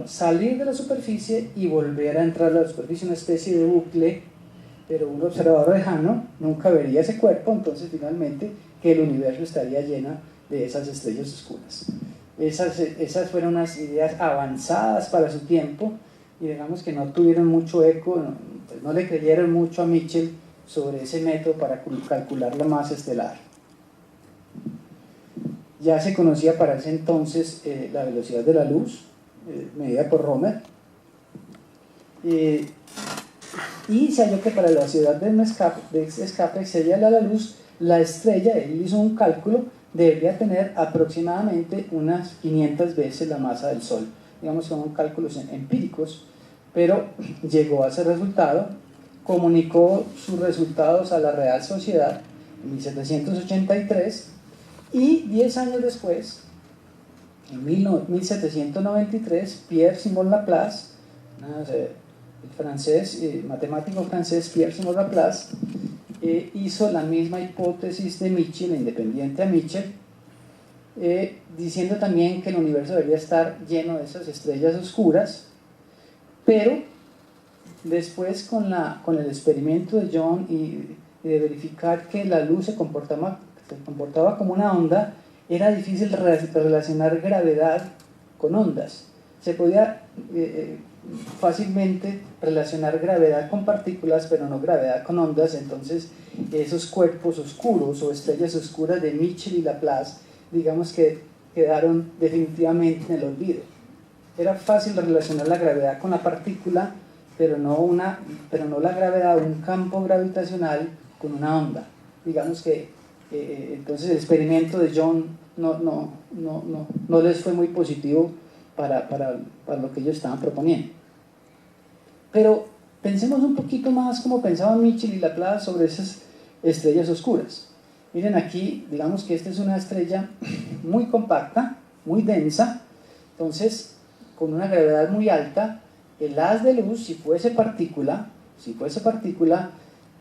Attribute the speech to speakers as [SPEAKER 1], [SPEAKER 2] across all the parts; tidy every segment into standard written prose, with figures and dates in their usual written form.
[SPEAKER 1] salir de la superficie y volver a entrar a la superficie, una especie de bucle, pero un observador lejano nunca vería ese cuerpo, entonces finalmente que el universo estaría lleno de esas estrellas oscuras. Esas fueron unas ideas avanzadas para su tiempo y digamos que no tuvieron mucho eco, no le creyeron mucho a Mitchell sobre ese método para calcular la masa estelar. Ya se conocía para ese entonces la velocidad de la luz, medida por Romer, y se halló que para la velocidad de escape excedida a la luz, la estrella, él hizo un cálculo, debería tener aproximadamente unas 500 veces la masa del Sol. Digamos que son cálculos empíricos, pero llegó a ese resultado, comunicó sus resultados a la Real Sociedad en 1783 y 10 años después, en 1793, Pierre-Simon Laplace, el francés, matemático francés Pierre-Simon Laplace, hizo la misma hipótesis de Mitchell, independiente a Mitchell, diciendo también que el universo debería estar lleno de esas estrellas oscuras, pero después con el experimento de John y de verificar que la luz se comportaba como una onda, era difícil relacionar gravedad con ondas. Se podía fácilmente relacionar gravedad con partículas, pero no gravedad con ondas. Entonces esos cuerpos oscuros o estrellas oscuras de Mitchell y Laplace, digamos que quedaron definitivamente en el olvido. Era fácil relacionar la gravedad con la partícula, pero no la gravedad, un campo gravitacional con una onda. Digamos que entonces el experimento de John no les fue muy positivo para lo que ellos estaban proponiendo. Pero pensemos un poquito más como pensaban Mitchell y Laplace sobre esas estrellas oscuras. Miren aquí, digamos que esta es una estrella muy compacta, muy densa, entonces con una gravedad muy alta, el haz de luz, si fuese partícula,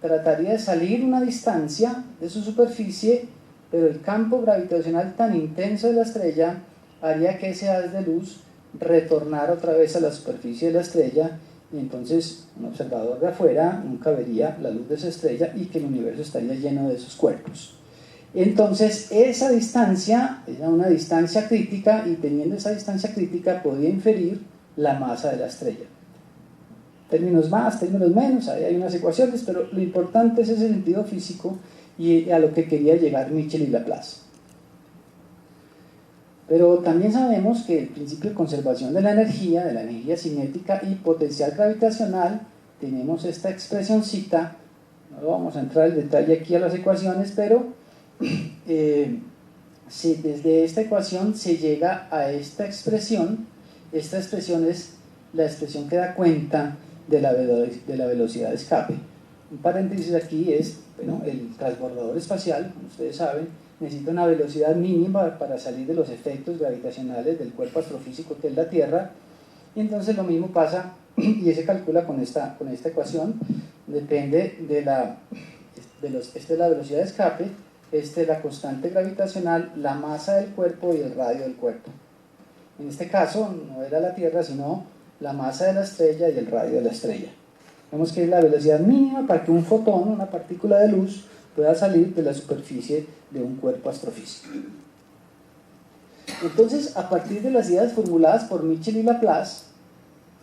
[SPEAKER 1] trataría de salir una distancia de su superficie, pero el campo gravitacional tan intenso de la estrella haría que ese haz de luz retornara otra vez a la superficie de la estrella, y entonces un observador de afuera nunca vería la luz de esa estrella y que el universo estaría lleno de esos cuerpos. Entonces esa distancia era una distancia crítica, y teniendo esa distancia crítica podía inferir la masa de la estrella. Términos más, términos menos, ahí hay unas ecuaciones, pero lo importante es ese sentido físico y a lo que quería llegar Mitchell y Laplace. Pero también sabemos que el principio de conservación de la energía cinética y potencial gravitacional, tenemos esta expresioncita, no vamos a entrar en detalle aquí a las ecuaciones, pero si desde esta ecuación se llega a esta expresión es la expresión que da cuenta de la velocidad de escape. Un paréntesis aquí es, el transbordador espacial, como ustedes saben, necesita una velocidad mínima para salir de los efectos gravitacionales del cuerpo astrofísico que es la Tierra, y entonces lo mismo pasa, y se calcula con esta ecuación, depende de la velocidad de escape, la constante gravitacional, la masa del cuerpo y el radio del cuerpo. En este caso no era la Tierra, sino la masa de la estrella y el radio de la estrella. Vemos que es la velocidad mínima para que un fotón, una partícula de luz, pueda salir de la superficie de un cuerpo astrofísico. Entonces, a partir de las ideas formuladas por Mitchell y Laplace,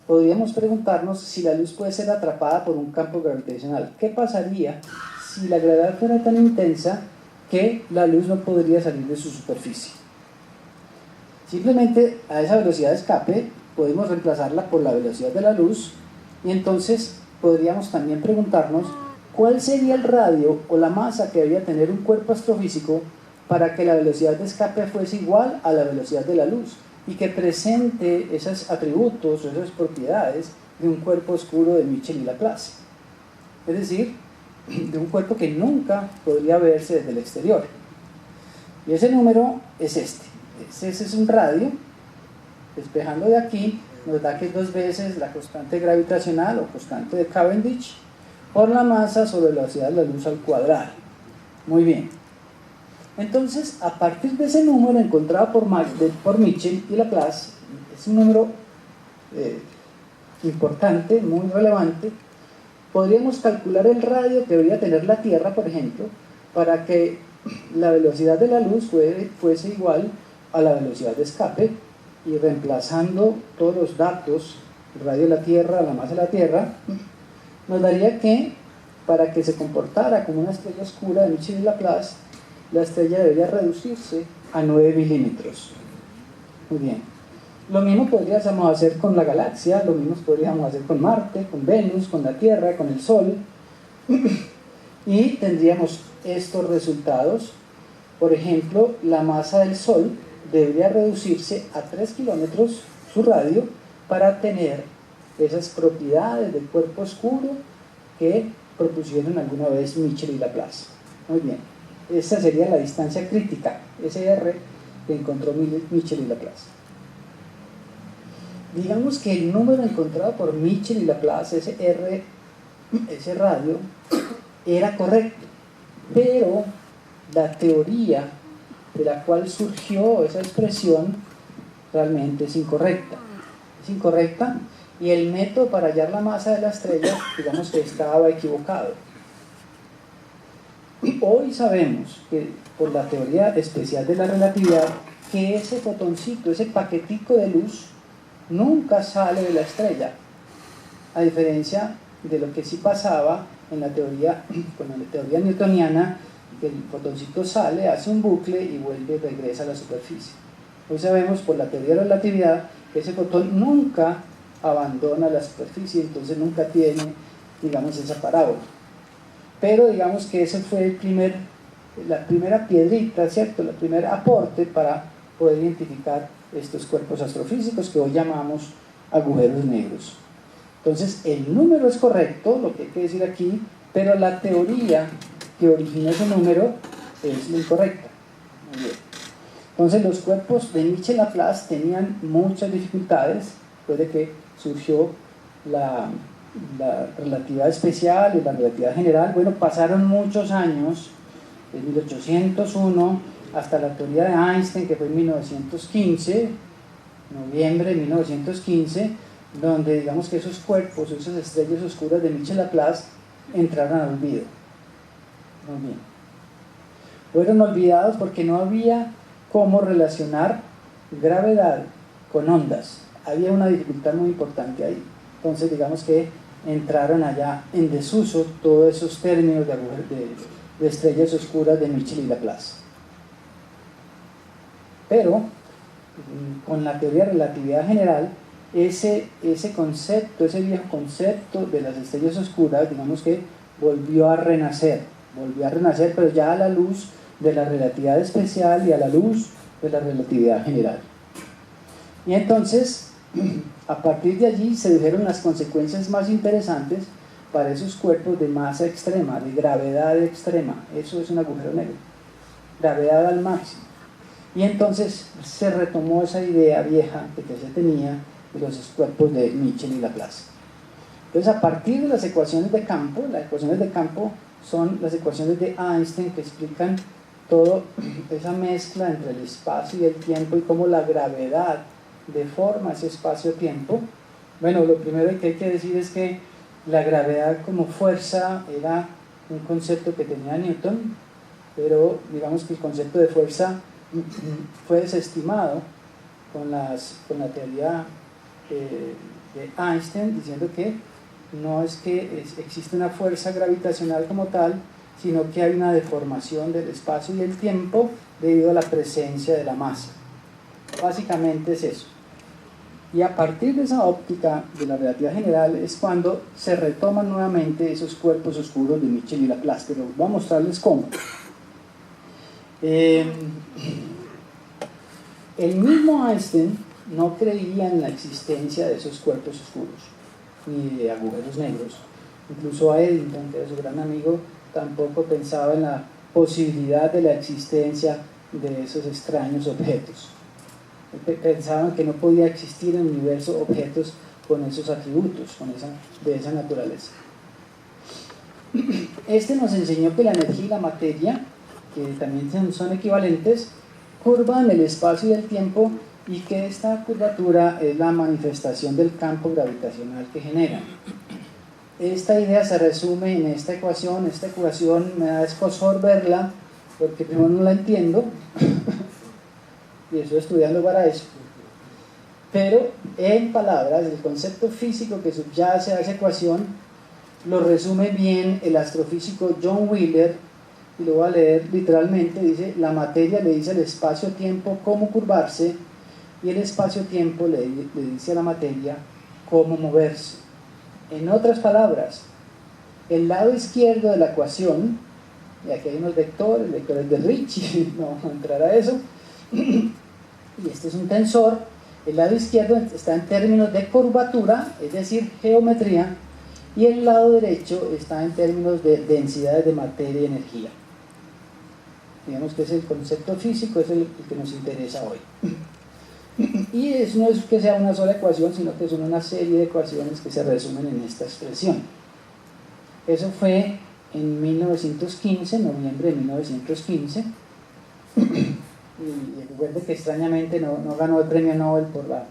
[SPEAKER 1] podríamos preguntarnos si la luz puede ser atrapada por un campo gravitacional. ¿Qué pasaría si la gravedad fuera tan intensa que la luz no podría salir de su superficie? Simplemente a esa velocidad de escape podemos reemplazarla por la velocidad de la luz, y entonces podríamos también preguntarnos cuál sería el radio o la masa que debería tener un cuerpo astrofísico para que la velocidad de escape fuese igual a la velocidad de la luz y que presente esos atributos o esas propiedades de un cuerpo oscuro de Mitchell y Laplace, es decir, de un cuerpo que nunca podría verse desde el exterior. Y ese número es este es un radio. Despejando de aquí nos da que es 2 veces la constante gravitacional o constante de Cavendish por la masa sobre la velocidad de la luz al cuadrado. Muy bien. Entonces, a partir de ese número encontrado por Mitchell y Laplace, es un número importante, muy relevante, podríamos calcular el radio que debería tener la Tierra, por ejemplo, para que la velocidad de la luz fuese igual a la velocidad de escape, y reemplazando todos los datos, el radio de la Tierra, la masa de la Tierra, nos daría que para que se comportara como una estrella oscura de Michel y Laplace, la estrella debería reducirse a 9 milímetros. Muy bien. Lo mismo podríamos hacer con la galaxia, lo mismo podríamos hacer con Marte, con Venus, con la Tierra, con el Sol, y tendríamos estos resultados. Por ejemplo, la masa del Sol debería reducirse a 3 kilómetros su radio para tener esas propiedades del cuerpo oscuro que propusieron alguna vez Michel y Laplace. Muy bien, esa sería la distancia crítica, SR, que encontró Michel y Laplace. Digamos que el número encontrado por Michel y Laplace, ese radio, era correcto, pero la teoría de la cual surgió esa expresión realmente es incorrecta. Es incorrecta, y el método para hallar la masa de la estrella, digamos que estaba equivocado. Hoy sabemos que por la teoría especial de la relatividad, que ese fotoncito, ese paquetico de luz, nunca sale de la estrella, a diferencia de lo que sí pasaba en la teoría, con la teoría newtoniana, que el fotoncito sale, hace un bucle y vuelve y regresa a la superficie. Hoy sabemos por la teoría de la relatividad que ese fotón nunca abandona la superficie, entonces nunca tiene, digamos, esa parábola. Pero digamos que ese fue la primera piedrita, ¿cierto? El primer aporte para poder identificar estos cuerpos astrofísicos que hoy llamamos agujeros negros. Entonces el número es correcto, lo que hay que decir aquí, pero la teoría que originó ese número es la incorrecta. Muy bien. Entonces los cuerpos de Michel y Laplace tenían muchas dificultades después de que surgió la relatividad especial y la relatividad general. Bueno, pasaron muchos años, de 1801 hasta la teoría de Einstein, que fue en 1915, noviembre de 1915, donde digamos que esos cuerpos, esas estrellas oscuras de Michel y Laplace entraron al olvido. Muy bien. Fueron olvidados porque no había cómo relacionar gravedad con ondas. Había una dificultad muy importante ahí. Entonces digamos que entraron allá en desuso todos esos términos de estrellas oscuras de Michel y Laplace. Pero con la teoría de relatividad general, ese concepto, ese viejo concepto de las estrellas oscuras, digamos que volvió a renacer, pero ya a la luz de la relatividad especial y a la luz de la relatividad general. Y entonces, a partir de allí se dijeron las consecuencias más interesantes para esos cuerpos de masa extrema, de gravedad extrema. Eso es un agujero negro, gravedad al máximo. Y entonces se retomó esa idea vieja que se tenía de los cuerpos de Michel y Laplace. Entonces, a partir de las ecuaciones de campo, las ecuaciones de campo son las ecuaciones de Einstein que explican toda esa mezcla entre el espacio y el tiempo y cómo la gravedad deforma ese espacio-tiempo. Bueno, lo primero que hay que decir es que la gravedad como fuerza era un concepto que tenía Newton, pero digamos que el concepto de fuerza fue desestimado con la teoría de Einstein, diciendo que no es que existe una fuerza gravitacional como tal, sino que hay una deformación del espacio y el tiempo debido a la presencia de la masa. Básicamente es eso. Y a partir de esa óptica de la relatividad general es cuando se retoman nuevamente esos cuerpos oscuros de Michel y Laplace, pero voy a mostrarles cómo. El mismo Einstein no creía en la existencia de esos cuerpos oscuros, ni de agujeros negros. Incluso Eddington, que era su gran amigo, tampoco pensaba en la posibilidad de la existencia de esos extraños objetos. Pensaban que no podía existir en el universo objetos con esos atributos, de esa naturaleza. Este nos enseñó que la energía y la materia, que también son equivalentes, curvan el espacio y el tiempo y que esta curvatura es la manifestación del campo gravitacional que genera. Esta idea se resume en esta ecuación me da escozor verla porque primero no la entiendo y estoy estudiando para eso, pero en palabras el concepto físico que subyace a esa ecuación lo resume bien el astrofísico John Wheeler, y lo voy a leer literalmente. Dice: la materia le dice al espacio-tiempo cómo curvarse y el espacio-tiempo le dice a la materia cómo moverse. En otras palabras, el lado izquierdo de la ecuación, y aquí hay unos vectores de Ricci, no vamos a entrar a eso, y este es un tensor. El lado izquierdo está en términos de curvatura, es decir, geometría, y el lado derecho está en términos de densidades de materia y energía. Digamos que es el concepto físico, es el que nos interesa hoy. Y no es que sea una sola ecuación, sino que son una serie de ecuaciones que se resumen en esta expresión. Eso fue en 1915, noviembre de 1915. Y recuerde que extrañamente no ganó el premio Nobel por la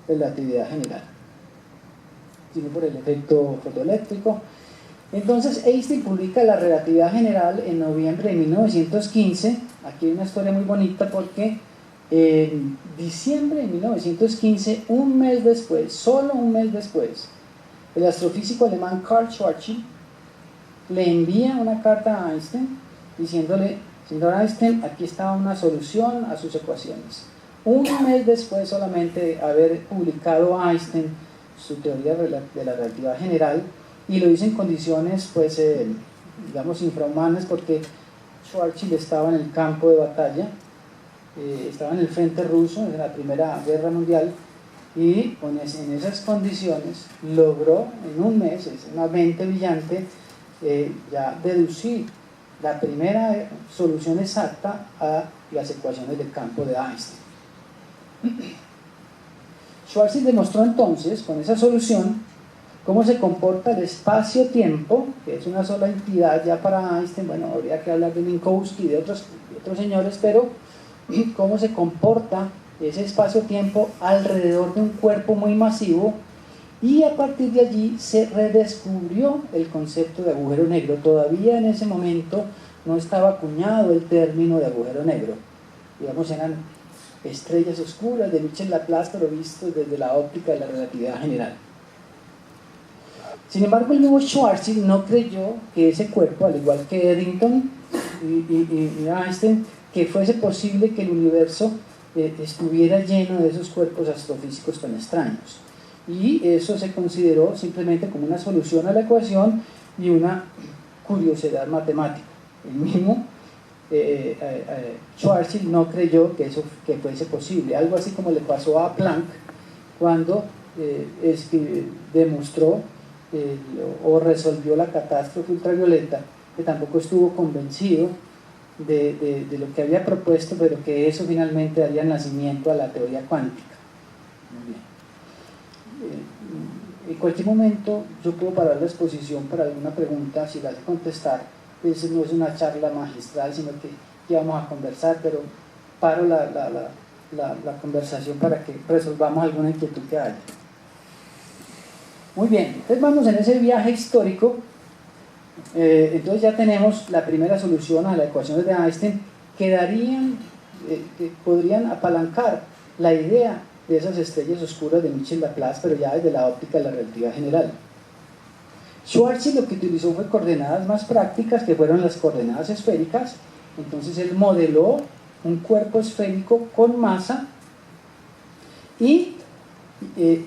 [SPEAKER 1] relatividad general, sino por el efecto fotoeléctrico. Entonces Einstein publica la relatividad general en noviembre de 1915. Aquí hay una historia muy bonita porque en diciembre de 1915, un mes después, solo un mes después, el astrofísico alemán Karl Schwarzschild le envía una carta a Einstein diciéndole: señor Einstein, aquí está una solución a sus ecuaciones. Un mes después solamente de haber publicado Einstein su teoría de la relatividad general, y lo hizo en condiciones pues digamos infrahumanas, porque Schwarzschild estaba en el campo de batalla, estaba en el frente ruso en la Primera Guerra Mundial, y en esas condiciones logró en un mes, es una mente brillante, ya deducir la primera solución exacta a las ecuaciones del campo de Einstein. Schwarzschild demostró entonces con esa solución cómo se comporta el espacio-tiempo, que es una sola entidad ya para Einstein. Bueno, habría que hablar de Minkowski y de otros señores, pero cómo se comporta ese espacio-tiempo alrededor de un cuerpo muy masivo, y a partir de allí se redescubrió el concepto de agujero negro. Todavía en ese momento no estaba acuñado el término de agujero negro, digamos, eran estrellas oscuras de Michel-Laplace, pero vistos desde la óptica de la relatividad general. Sin embargo, el mismo Schwarzschild no creyó que ese cuerpo, al igual que Eddington y Einstein, que fuese posible que el universo estuviera lleno de esos cuerpos astrofísicos tan extraños. Y eso se consideró simplemente como una solución a la ecuación y una curiosidad matemática. El mismo Schwarzschild no creyó que eso fuese posible. Algo así como le pasó a Planck cuando demostró o resolvió la catástrofe ultravioleta, que tampoco estuvo convencido de lo que había propuesto, pero que eso finalmente daría nacimiento a la teoría cuántica. Muy bien. En cualquier momento yo puedo parar la exposición para alguna pregunta, si la hace contestar. Pues no es una charla magistral, sino que vamos a conversar, pero paro la conversación para que resolvamos alguna inquietud que haya. Muy bien, entonces vamos en ese viaje histórico. Entonces ya tenemos la primera solución a las ecuaciones de Einstein, que podrían apalancar la idea de esas estrellas oscuras de Michel-Laplace, pero ya desde la óptica de la relatividad general. Schwarzschild lo que utilizó fue coordenadas más prácticas, que fueron las coordenadas esféricas. Entonces él modeló un cuerpo esférico con masa y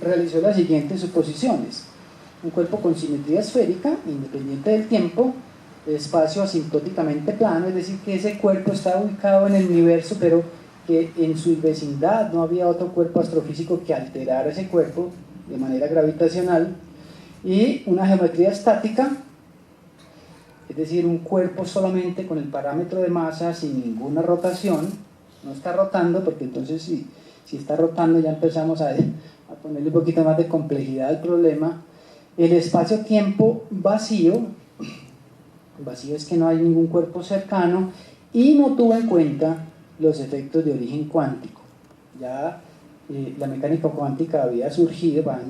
[SPEAKER 1] realizó las siguientes suposiciones: un cuerpo con simetría esférica, independiente del tiempo, espacio asintóticamente plano, es decir, que ese cuerpo está ubicado en el universo, pero que en su vecindad no había otro cuerpo astrofísico que alterara ese cuerpo de manera gravitacional, y una geometría estática, es decir, un cuerpo solamente con el parámetro de masa, sin ninguna rotación. No está rotando, porque entonces si está rotando ya empezamos a ponerle un poquito más de complejidad al problema. El espacio-tiempo vacío es que no hay ningún cuerpo cercano, y no tuvo en cuenta los efectos de origen cuántico. Ya la mecánica cuántica había surgido en